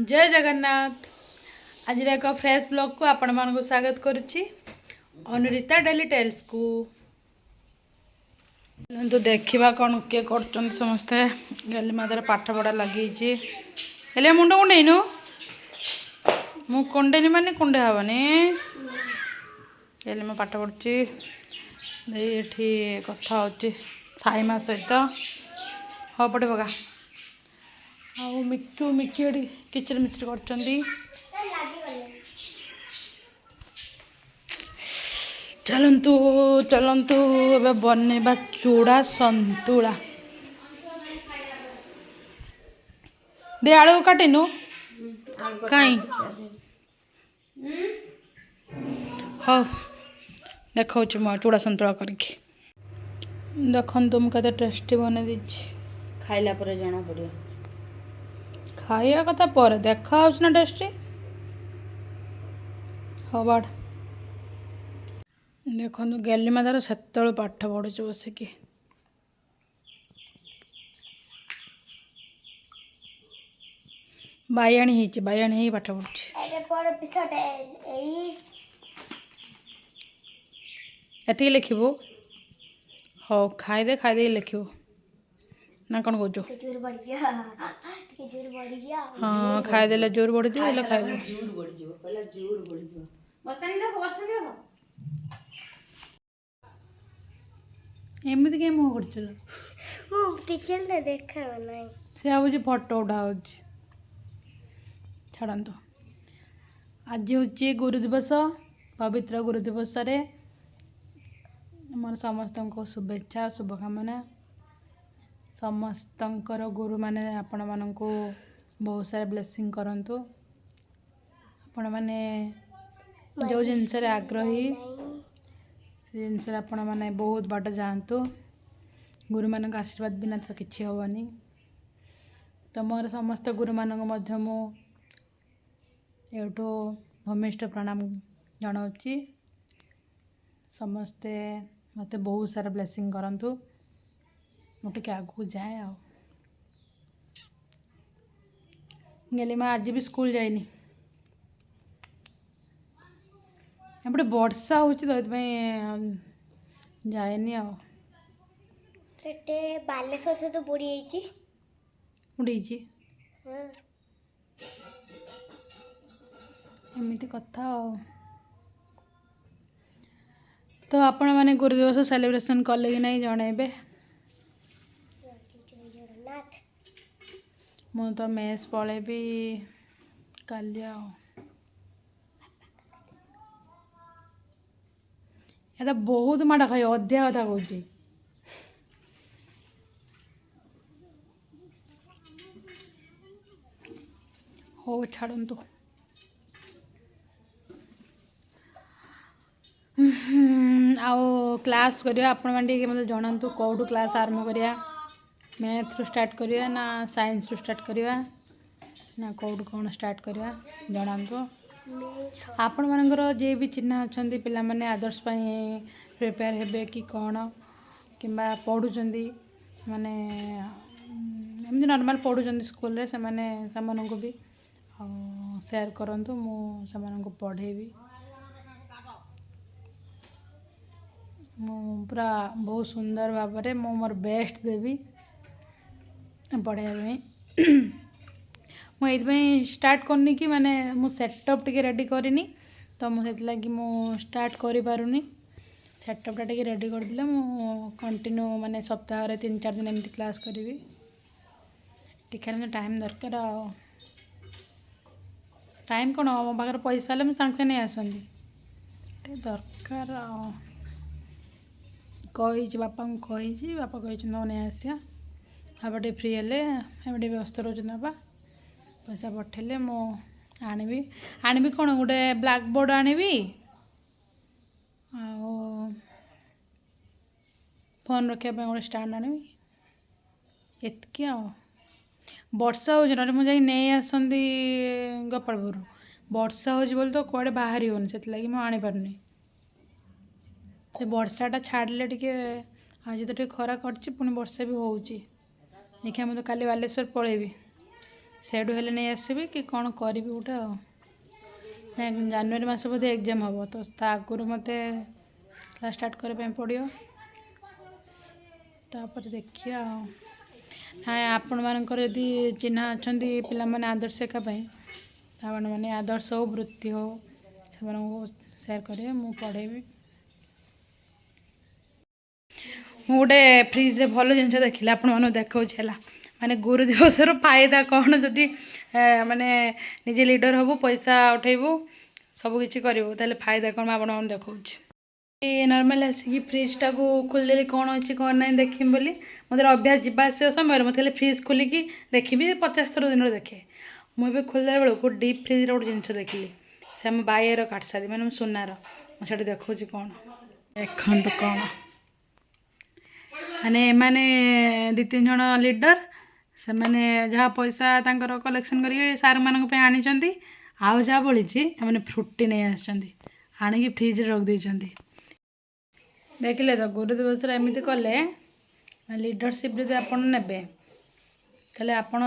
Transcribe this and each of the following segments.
जय जगन्नाथ। आज एक फ्रेश ब्लॉग को आपण मान को स्वागत करुच्ची अनुरीता डेली टेल्स को। तो देखा कौन किए कर समस्ते गली मादर पाठ पढ़ा लगी मुंड कुंडेनु मु कुंडेनी माने कुंडे हेनी गली में पाठ पढ़ुची ये कथा हो साईमा सहित हाँ पढ़े पका आ मिठू मिठी एटी किचर मिचर कर चलतु चलतु ए बनवा चूड़ा संतुला दे आलू काटिनु कहीं हाँ देखा मो चूड़ा संतुला करके देखु मुझे टेस्टी बन दी खाइला पर जना पड़ियो खाया कथा पर देखा ना टेस्टी हाँ बाड़ देखो गली मादार से पाठ पढ़ुच बसिकी बायाणी बायाणी पाठ पढ़ुची एति लिखबू हाँ खाईदे लिखबू ना कौन कौच हाँ खाईदे जोर बढ़ी खाइबू एमती कहीं मुँह कर देखा से भाई फटो उठा छाड़ आज हूँ गुरु दिवस पवित्र गुरु दिवस मोर समस्त को शुभेच्छा शुभकामना समस्तंकर गुरु माने आपण मान को बहुत सारा ब्लेसिंग करंतु आपण माने जो जिनस आग्रही से जिनस आपण माने बहुत बाट जातु गुरु मान आशीर्वाद बिना तो किसी हेनी तो मोर समस्त गुरु मान मु एठू भूमिष्ठ प्रणाम जनाऊँगी समस्ते मत बहुत सारा ब्लेसिंग करंतु मुझे आगू जाए आ गली मैं आज भी स्कूल जाइनी एपटे वर्षा हो जाएनी आ बालेश्वर से तो बुड़ी एमती कथा तो आपण मैंने गुरु दिवस सेलिब्रेशन कले कि नहीं जनइबे मु तो मेस पलैबी काली एटा बहुत माड़ खाई अध्या कथा कौच हो छाड़ू आउ क्लास करिया आपण माने मते जणांतु कोठू क्लास आरंभ करिया मैथ रु स्टार्ट करिया ना साइंस रु स्टार्ट करिया ना कोठू कौन स्टार्ट करिया जणांतु आपण मानकर जे भी चिन्ह अछंती पिला माने आदर्श पई प्रिपेयर हेबे कि कौन किंबा पढ़ुचंदी माने एमती नॉर्मल पढ़ुचंदी स्कूल रे से माने सामान को भी शेयर करंतु मु सामान को पढ़ेबी मु पूरा बहुत सुंदर भाव में मु मोर बेस्ट देवी पढ़ाई मुझे स्टार्ट करनी कि माने मु सेटअप टिके रेडी करनी तो मुझे लगी मु स्टार्ट करि पारुनी सेटअपटा टिके रेडी कर दिले मु कंटिन्यू माने सप्ताह रे 3-4 दिन एमती क्लास करी टिके में टाइम दरकार टाइम कौन मो पाखे पैसा हेल्ले मुझे सागे नहीं आसती दरकार कही बापा को कही बापा कही नहीं आसिया बापा टे फ्री हेले एवं व्यस्त रोच बापा पैसा पठेले मु आनी कौन गोटे ब्लैक बोर्ड आनी फोन रखा गोटे स्टैंड आनी एतकी वर्षा हो मुझे नहीं आसती गोपालपुर वर्षा हो तो कड़े बाहरी होनी से लगी मुझे आनीपारनी से वर्षाटा छाड़े टे आज तो टे खरा कर पुणी वर्षा भी हो देखिए मुझे काली बालेश्वर पलैबी ସେଇଠୁ ହେଲେ ନେଇ ଆସିବି କି କ'ଣ କରିବି ଗୋଟେ ଆଉ। ଜାନୁଆରୀ ମାସ ବୋଧେ ଏକ୍ଜାମ୍ ହେବ ତ ତା ଆଗରୁ ମୋତେ କ୍ଲାସ୍ ଷ୍ଟାର୍ଟ କରିବା ପାଇଁ ପଡ଼ିବ। ତାପରେ ଦେଖିବା ଆଉ। ହଁ ଆପଣମାନଙ୍କର ଯଦି ଚିହ୍ନା ଅଛନ୍ତି ପିଲାମାନେ ଆଦର୍ଶ ଶିକ୍ଷା ପାଇଁ ଆପଣମାନେ ଆଦର୍ଶ ହଉ ବୃତ୍ତି ହଉ ସେମାନଙ୍କୁ ସେୟାର କରିବେ, ମୁଁ ପଢ଼େଇବି। ମୁଁ ଗୋଟେ ଫ୍ରିଜ୍ରେ ଭଲ ଜିନିଷ ଦେଖିଲି ଆପଣମାନଙ୍କୁ ଦେଖାଉଛି ହେଲା। ମାନେ ଗୁରୁ ଦିବସର ଫାଇଦା କ'ଣ ଯଦି ମାନେ ନିଜେ ଲିଡ଼ର ହେବୁ, ପଇସା ଉଠେଇବୁ, ସବୁକିଛି କରିବୁ, ତାହେଲେ ଫାଇଦା କ'ଣ ମୁଁ ଆପଣମାନଙ୍କୁ ଦେଖାଉଛି। ନର୍ମାଲି ଆସିକି ଫ୍ରିଜ୍ଟାକୁ ଖୋଲିଦେଲି କ'ଣ ଅଛି କ'ଣ ନାହିଁ ଦେଖିବି ବୋଲି। ମୋତେ ଅଭ୍ୟାସ ଯିବା ଆସିବା ସମୟରେ ମୋତେ ଖାଲି ଫ୍ରିଜ୍ ଖୋଲିକି ଦେଖିବି 50 ଥର ଦିନରେ ଦେଖେ। ମୁଁ ଏବେ ଖୋଲିଲା ବେଳକୁ ଡିପ୍ ଫ୍ରିଜ୍ର ଗୋଟେ ଜିନିଷ ଦେଖିଲି। ସେ ଆମ ବାଇର କାଠସାଦି ମାନେ ସୁନାର। ମୁଁ ସେଠି ଦେଖାଉଛି କ'ଣ ଦେଖନ୍ତୁ କ'ଣ ମାନେ ଏମାନେ 2-3 ଜଣ ଲିଡ଼ର ସେମାନେ ଯାହା ପଇସା ତାଙ୍କର କଲେକ୍ସନ୍ କରିକି ସାର୍ମାନଙ୍କ ପାଇଁ ଆଣିଛନ୍ତି। ଆଉ ଯାହା ବଳିଛି ଏମାନେ ଫ୍ରୁଟି ନେଇ ଆସିଛନ୍ତି, ଆଣିକି ଫ୍ରିଜ୍ରେ ରଖିଦେଇଛନ୍ତି। ଦେଖିଲେ ତ ଗୁରୁ ଦିବସରେ ଏମିତି କଲେ ଲିଡ଼ରସିପ୍ ଯଦି ଆପଣ ନେବେ ତାହେଲେ ଆପଣ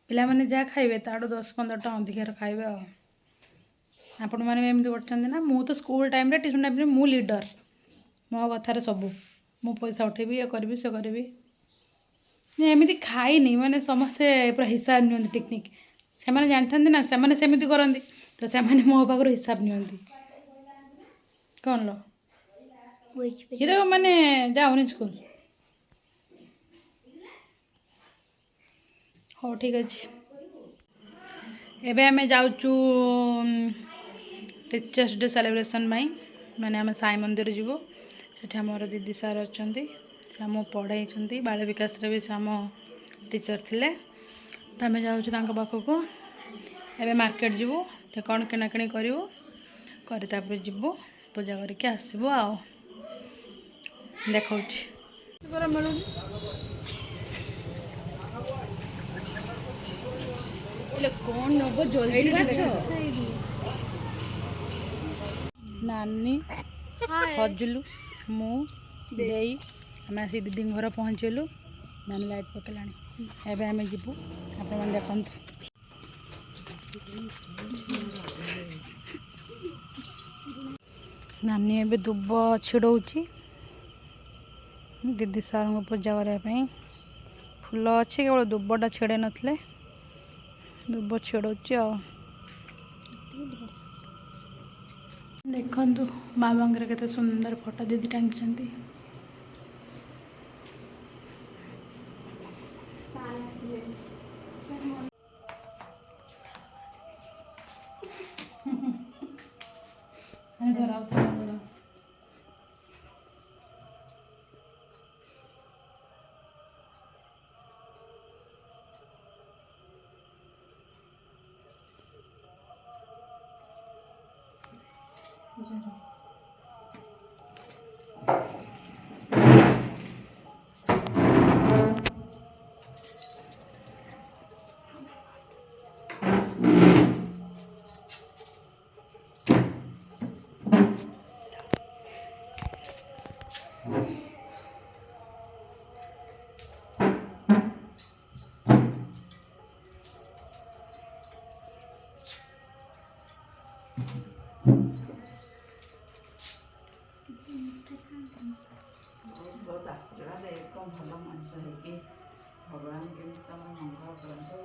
ପିଲାମାନେ ଯାହା ଖାଇବେ ତାଠୁ 10-15 ଟଙ୍କା ଅଧିକାର ଖାଇବେ ଆଉ। ଆପଣମାନେ ବି ଏମିତି କରୁଛନ୍ତି ନା? ମୁଁ ତ ସ୍କୁଲ୍ ଟାଇମ୍ରେ ଟ୍ୟୁସନ୍ ଟାଇମ୍ରେ ମୁଁ ଲିଡ଼ର, ମୋ କଥାରେ ସବୁ, ମୁଁ ପଇସା ଉଠେଇବି, ଇଏ କରିବି ସେ କରିବି। ଏମିତି ଖାଇନି ମାନେ ସମସ୍ତେ ପୁରା ହିସାବ ନିଅନ୍ତି ଟିକନିକ୍। ସେମାନେ ଜାଣିଥାନ୍ତି ନା ସେମାନେ ସେମିତି କରନ୍ତି, ତ ସେମାନେ ମୋ ପାଖରୁ ହିସାବ ନିଅନ୍ତି। କ'ଣ ଲ ଇଏ ତ ମାନେ ଯାଉନି ସ୍କୁଲ। ହଉ ଠିକ୍ ଅଛି। ଏବେ ଆମେ ଯାଉଛୁ ଟିଚର୍ସ ଡେ ସେଲିବ୍ରେସନ୍ ପାଇଁ। ମାନେ ଆମେ ସାଇ ମନ୍ଦିର ଯିବୁ। ସେଠି ଆମର ଦିଦି ସାର୍ ଅଛନ୍ତି, ସେ ଆମକୁ ପଢ଼େଇଛନ୍ତି। ବାଳ ବିକାଶରେ ବି ସେ ଆମ ଟିଚର୍ ଥିଲେ। ତ ଆମେ ଯାଉଛୁ ତାଙ୍କ ପାଖକୁ। ଏବେ ମାର୍କେଟ ଯିବୁ, ଟିକେ କ'ଣ କିଣାକିଣି କରିବୁ, କରି ତାପରେ ଯିବୁ ପୂଜା କରିକି ଆସିବୁ ଆଉ। ଦେଖାଉଛି କ'ଣ ନେବ ଜଲ୍ଦି ମାଛ। ନାନୀ, ହଜୁଲୁ, ମୁଁ, ଦେଇ ଆମେ ଆସି ଦିଦିଙ୍କ ଘର ପହଞ୍ଚିଲୁ। ନାନୀ ଲାଇଟ୍ ପକେଇଲାଣି। ଏବେ ଆମେ ଯିବୁ, ଆପଣମାନେ ଦେଖନ୍ତୁ। ନାନୀ ଏବେ ଦୁବ ଛିଡ଼ଉଛି ଦିଦି ସାର୍ଙ୍କୁ ପୂଜା କରିବା ପାଇଁ। ଫୁଲ ଅଛି, କେବଳ ଦୁବଟା ଛିଡ଼େଇ ନଥିଲେ, ଦୁବ ଛିଡ଼ଉଛି ଆଉ। ଦେଖନ୍ତୁ ମାମାଙ୍କର କେତେ ସୁନ୍ଦର ଫଟୋ ଦିଦି ଟାଙ୍ଗିଛନ୍ତି। ଭଲ ମଣିଷ ହେଇକି ଭଗବାନ କେମିତି ତମ ମଙ୍ଗଳ କରନ୍ତୁ।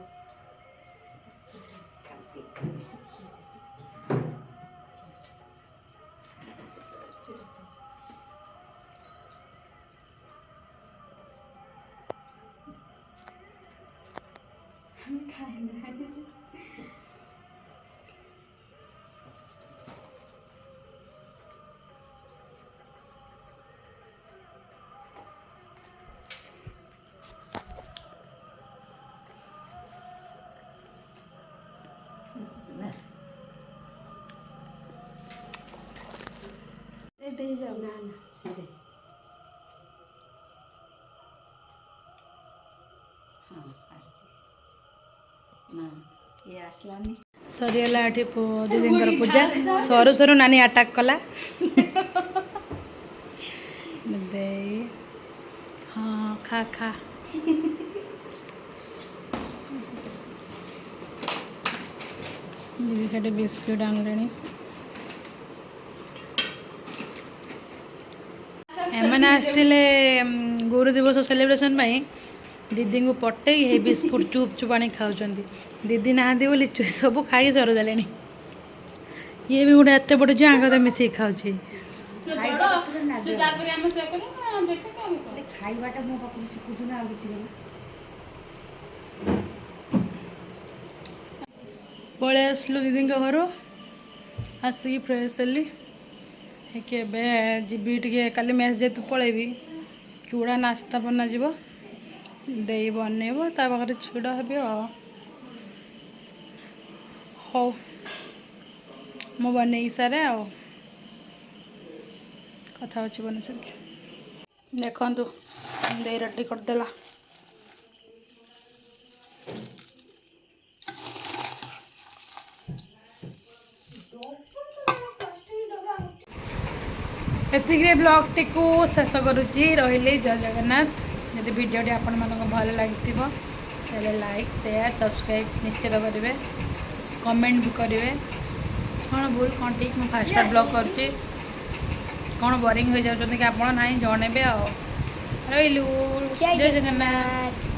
ସରିଗଲା ଏଠି ଦିଦିଙ୍କର ପୂଜା। ସରୁ ସରୁ ନାନୀ ଆଟାକ୍ କଲା। ଦେଇ ହଁ ଖା ଖା। दीदी से बिस्कुट आनले एमने आसते गुरु दिवस सेलिब्रेशन दीदी को पटे ये बिस्कुट चुप चुप आनी खाऊँ दीदी नहांती बोली सब खाई सर दे ये भी गोटे एत बड़ जो आंग मिसिक खाऊँ खाइबाटा मो पाखु शिखुथु ना आगुची पलि आसलु दीदी घर आसिक फ्रेश हेली केबे जीवी टे काली मेस जेतु पलैबी चूड़ा नास्ता बना जीव दे बनइब ता पाखे छिड़ा हेबी हो मु बन सारे आ कथा अच्छी बन सर देखु दे रेडी करदेला एतिक ब्लॉग टी शेष करुच्ची रही जय जगन्नाथ यदि वीडियो आपण मानक भल लगी लाइक शेयर सब्सक्राइब निश्चित करेंगे कमेंट भी करेंगे कौन भूल कौन ठीक मुझे फास्ट फास्ट ब्लॉग करुच्ची कौन बोरिंग हो जाऊँ कि आप ना जनइबे रही जय जगन्नाथ।